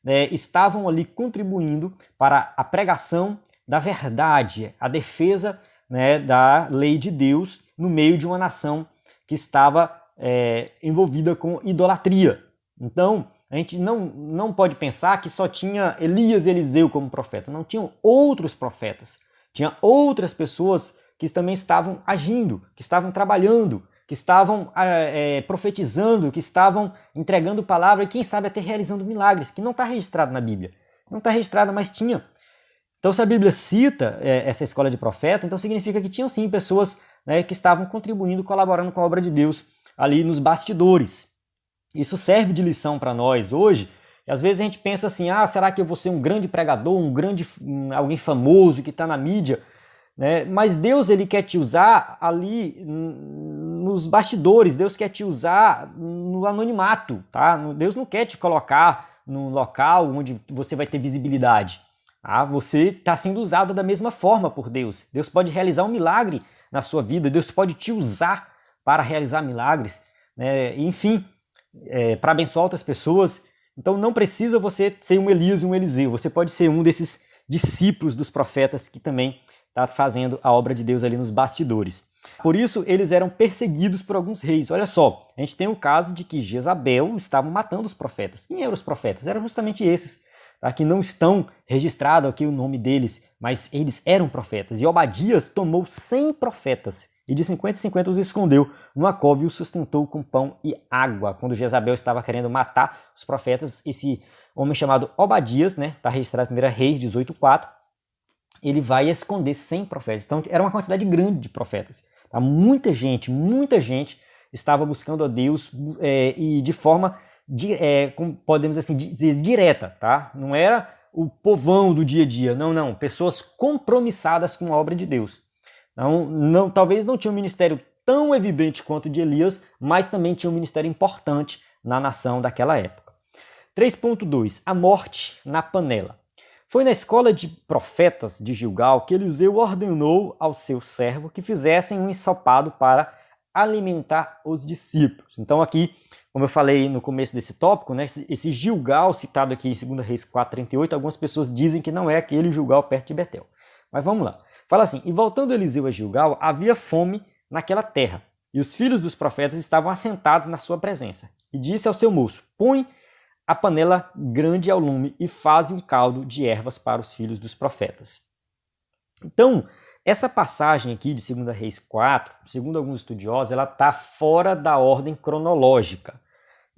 né, estavam ali contribuindo para a pregação da verdade, a defesa, né, da lei de Deus no meio de uma nação que estava envolvida com idolatria. Então, a gente não pode pensar que só tinha Elias e Eliseu como profeta. Não, tinham outros profetas. Tinha outras pessoas que também estavam agindo, que estavam trabalhando, que estavam profetizando, que estavam entregando palavra e quem sabe até realizando milagres, que não está registrado na Bíblia. Não está registrado, mas tinha. Então, se a Bíblia cita essa escola de profeta, então significa que tinham sim pessoas, né, que estavam contribuindo, colaborando com a obra de Deus ali nos bastidores. Isso serve de lição para nós hoje. E às vezes a gente pensa assim, será que eu vou ser um grande pregador, alguém famoso que está na mídia? Né? Mas Deus, ele quer te usar ali nos bastidores, Deus quer te usar no anonimato. Tá? Deus não quer te colocar num local onde você vai ter visibilidade. Você está sendo usado da mesma forma por Deus. Deus pode realizar um milagre na sua vida, Deus pode te usar para realizar milagres, né? Enfim, para abençoar outras pessoas. Então não precisa você ser um Elias e um Eliseu, você pode ser um desses discípulos dos profetas que também está fazendo a obra de Deus ali nos bastidores. Por isso, eles eram perseguidos por alguns reis. Olha só, a gente tem o caso de que Jezabel estava matando os profetas. Quem eram os profetas? Eram justamente esses, tá? Que não estão registrados aqui o nome deles, mas eles eram profetas. E Obadias tomou 100 profetas e de 50 em 50 os escondeu numa cova e os sustentou com pão e água. Quando Jezabel estava querendo matar os profetas, esse homem chamado Obadias, né, está registrado em 1 Reis 18:4, ele vai esconder 100 profetas. Então era uma quantidade grande de profetas. Tá? Muita gente estava buscando a Deus e de forma, como podemos assim dizer, direta. Tá? Não era o povão do dia a dia, não. Pessoas compromissadas com a obra de Deus. Talvez não tinha um ministério tão evidente quanto o de Elias, mas também tinha um ministério importante na nação daquela época. 3.2. A morte na panela. Foi na escola de profetas de Gilgal que Eliseu ordenou ao seu servo que fizessem um ensopado para alimentar os discípulos. Então aqui, como eu falei no começo desse tópico, né, esse Gilgal citado aqui em 2 Reis 4:38, algumas pessoas dizem que não é aquele Gilgal perto de Betel. Mas vamos lá. Fala assim: e voltando Eliseu a Gilgal, havia fome naquela terra, e os filhos dos profetas estavam assentados na sua presença. E disse ao seu moço: põe a panela grande ao lume e faze um caldo de ervas para os filhos dos profetas. Então, essa passagem aqui de 2 Reis 4, segundo alguns estudiosos, ela está fora da ordem cronológica.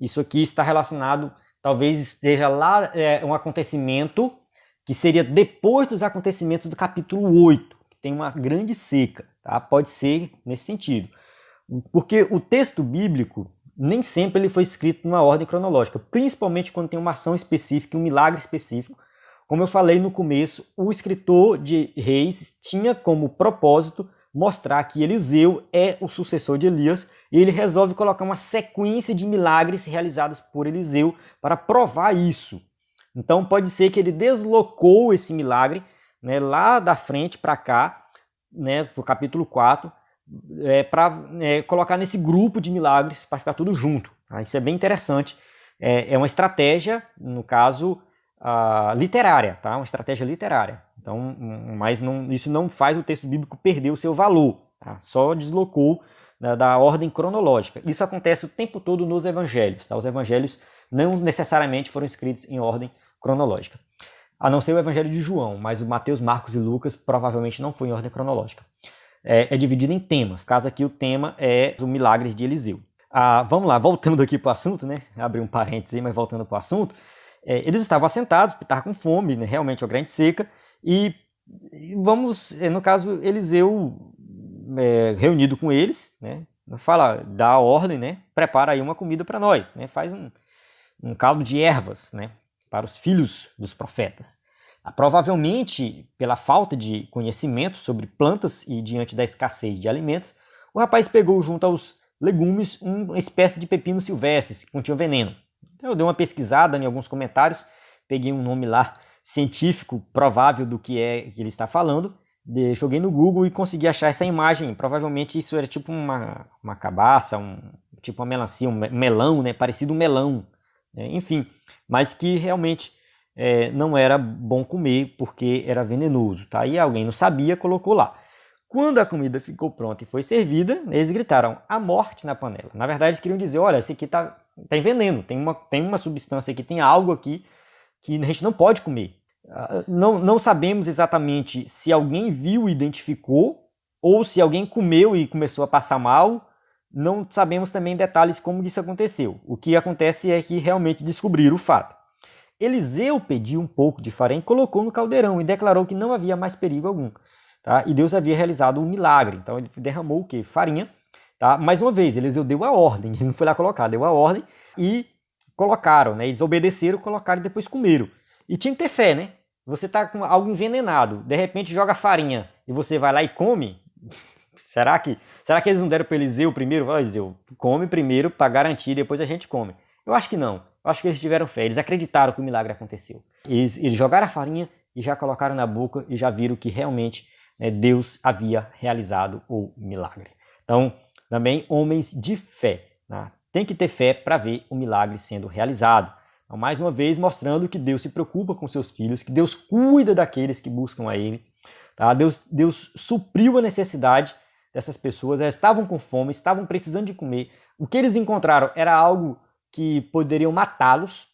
Isso aqui está relacionado, talvez esteja lá um acontecimento que seria depois dos acontecimentos do capítulo 8, que tem uma grande seca. Tá? Pode ser nesse sentido. Porque o texto bíblico nem sempre ele foi escrito numa ordem cronológica, principalmente quando tem uma ação específica, um milagre específico. Como eu falei no começo, o escritor de Reis tinha como propósito mostrar que Eliseu é o sucessor de Elias e ele resolve colocar uma sequência de milagres realizados por Eliseu para provar isso. Então pode ser que ele deslocou esse milagre, né, lá da frente para cá, né, para o capítulo 4, para colocar nesse grupo de milagres para ficar tudo junto. Tá? Isso é bem interessante. É uma estratégia, no caso, literária, tá? Uma estratégia literária. Então, mas isso não faz o texto bíblico perder o seu valor. Tá? Só deslocou da ordem cronológica. Isso acontece o tempo todo nos evangelhos. Tá? Os evangelhos não necessariamente foram escritos em ordem cronológica. A não ser o evangelho de João, mas o Mateus, Marcos e Lucas provavelmente não foi em ordem cronológica. É dividido em temas. Caso aqui o tema é o milagres de Eliseu. Vamos lá, voltando aqui para o assunto, né? Abri um parênteses aí, mas voltando para o assunto. Eles estavam assentados, estavam com fome, né? Realmente uma grande seca. E no caso, Eliseu reunido com eles, né? Dá a ordem, né? Prepara aí uma comida para nós, né? Faz um caldo de ervas, né? Para os filhos dos profetas. Provavelmente, pela falta de conhecimento sobre plantas e diante da escassez de alimentos, o rapaz pegou junto aos legumes uma espécie de pepino silvestre que continha veneno. Então, eu dei uma pesquisada em alguns comentários, peguei um nome lá científico provável do que é que ele está falando, joguei no Google e consegui achar essa imagem. Provavelmente isso era tipo uma cabaça, tipo uma melancia, um melão, né? Parecido um melão, né? Enfim, mas que realmente não era bom comer porque era venenoso, tá? E alguém não sabia, colocou lá. Quando a comida ficou pronta e foi servida, eles gritaram: a morte na panela. Na verdade, eles queriam dizer: olha, esse aqui tá em veneno, tem uma substância aqui, tem algo aqui que a gente não pode comer. Não sabemos exatamente se alguém viu e identificou, ou se alguém comeu e começou a passar mal. Não sabemos também detalhes como isso aconteceu. O que acontece é que realmente descobriram o fato. Eliseu pediu um pouco de farinha e colocou no caldeirão e declarou que não havia mais perigo algum. Tá? E Deus havia realizado um milagre. Então ele derramou o quê? Farinha. Tá? Mais uma vez, Eliseu deu a ordem. Ele não foi lá colocar, deu a ordem e colocaram. Né? Eles obedeceram, colocaram e depois comeram. E tinha que ter fé, né? Você está com algo envenenado, de repente joga farinha e você vai lá e come. Será que eles não deram para Eliseu primeiro? Eliseu, come primeiro para garantir, depois a gente come. Eu acho que não. Eu acho que eles tiveram fé. Eles acreditaram que o milagre aconteceu. Eles jogaram a farinha e já colocaram na boca e já viram que realmente Deus havia realizado o milagre. Então, também homens de fé, né? Tem que ter fé para ver o milagre sendo realizado. Então, mais uma vez, mostrando que Deus se preocupa com seus filhos, que Deus cuida daqueles que buscam a Ele. Tá? Deus supriu a necessidade dessas pessoas, elas estavam com fome, estavam precisando de comer. O que eles encontraram era algo que poderiam matá-los,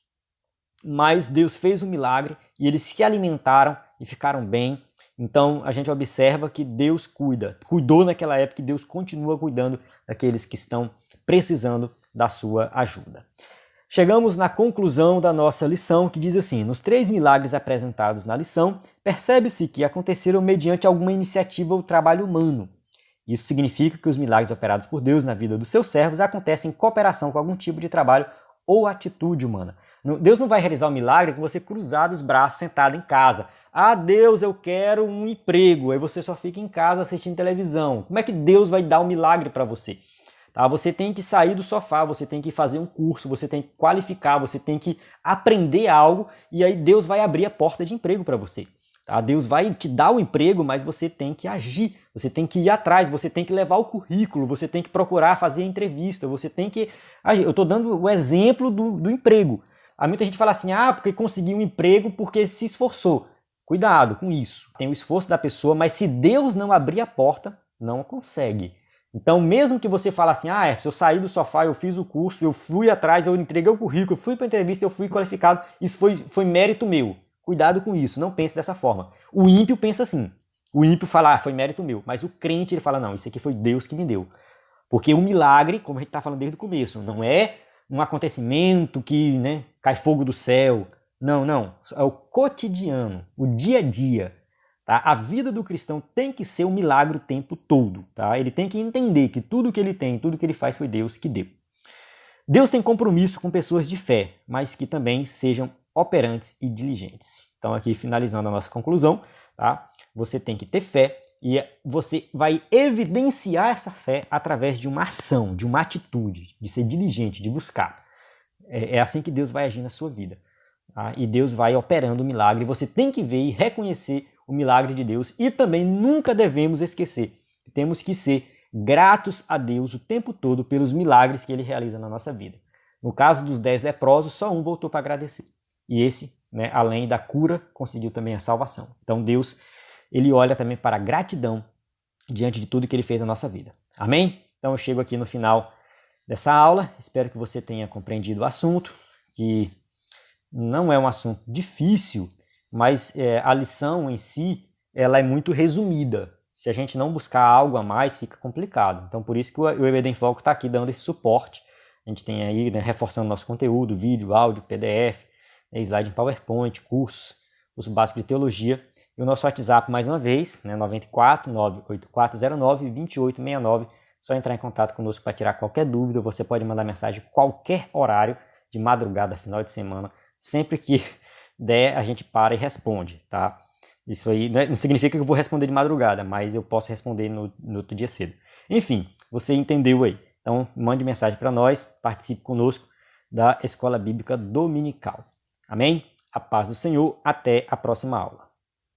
mas Deus fez um milagre e eles se alimentaram e ficaram bem. Então a gente observa que Deus cuidou naquela época e Deus continua cuidando daqueles que estão precisando da sua ajuda. Chegamos na conclusão da nossa lição, que diz assim: nos 3 milagres apresentados na lição, percebe-se que aconteceram mediante alguma iniciativa ou trabalho humano. Isso significa que os milagres operados por Deus na vida dos seus servos acontecem em cooperação com algum tipo de trabalho ou atitude humana. Deus não vai realizar o milagre com você cruzado os braços, sentado em casa. Ah, Deus, eu quero um emprego. Aí você só fica em casa assistindo televisão. Como é que Deus vai dar um milagre para você? Tá? Você tem que sair do sofá, você tem que fazer um curso, você tem que qualificar, você tem que aprender algo e aí Deus vai abrir a porta de emprego para você. Tá? Deus vai te dar o emprego, mas você tem que agir, você tem que ir atrás, você tem que levar o currículo, você tem que procurar fazer a entrevista, você tem que agir. Eu estou dando o exemplo do emprego. Há muita gente fala assim, porque conseguiu um emprego porque se esforçou. Cuidado com isso. Tem o esforço da pessoa, mas se Deus não abrir a porta, não consegue. Então, mesmo que você fale assim, se eu saí do sofá, eu fiz o curso, eu fui atrás, eu entreguei o currículo, eu fui para a entrevista, eu fui qualificado, isso foi mérito meu. Cuidado com isso, não pense dessa forma. O ímpio pensa assim. O ímpio fala, foi mérito meu. Mas o crente, ele fala, não, isso aqui foi Deus que me deu. Porque o milagre, como a gente está falando desde o começo, não é um acontecimento que cai fogo do céu. Não. É o cotidiano, o dia a dia. Tá? A vida do cristão tem que ser um milagre o tempo todo. Tá? Ele tem que entender que tudo que ele tem, tudo que ele faz foi Deus que deu. Deus tem compromisso com pessoas de fé, mas que também sejam operantes e diligentes. Então aqui finalizando a nossa conclusão, tá? Você tem que ter fé e você vai evidenciar essa fé através de uma ação, de uma atitude, de ser diligente, de buscar. É assim que Deus vai agir na sua vida. Tá? E Deus vai operando o milagre. Você tem que ver e reconhecer o milagre de Deus e também nunca devemos esquecer. Temos que ser gratos a Deus o tempo todo pelos milagres que Ele realiza na nossa vida. No caso dos 10 leprosos, só um voltou para agradecer. E esse, além da cura, conseguiu também a salvação. Então Deus, Ele olha também para a gratidão diante de tudo que Ele fez na nossa vida. Amém? Então eu chego aqui no final dessa aula. Espero que você tenha compreendido o assunto, que não é um assunto difícil, mas a lição em si, ela é muito resumida. Se a gente não buscar algo a mais, fica complicado. Então, por isso que o EBD em Foco está aqui dando esse suporte. A gente tem aí, reforçando nosso conteúdo, vídeo, áudio, PDF, slide em PowerPoint, cursos básicos de teologia. E o nosso WhatsApp, mais uma vez, 94 98409 2869. Só entrar em contato conosco para tirar qualquer dúvida. Você pode mandar mensagem qualquer horário, de madrugada, final de semana. Sempre que der, a gente para e responde, tá? Isso aí não significa que eu vou responder de madrugada, mas eu posso responder no outro dia cedo. Enfim, você entendeu aí. Então, mande mensagem para nós, participe conosco da Escola Bíblica Dominical. Amém? A paz do Senhor, até a próxima aula.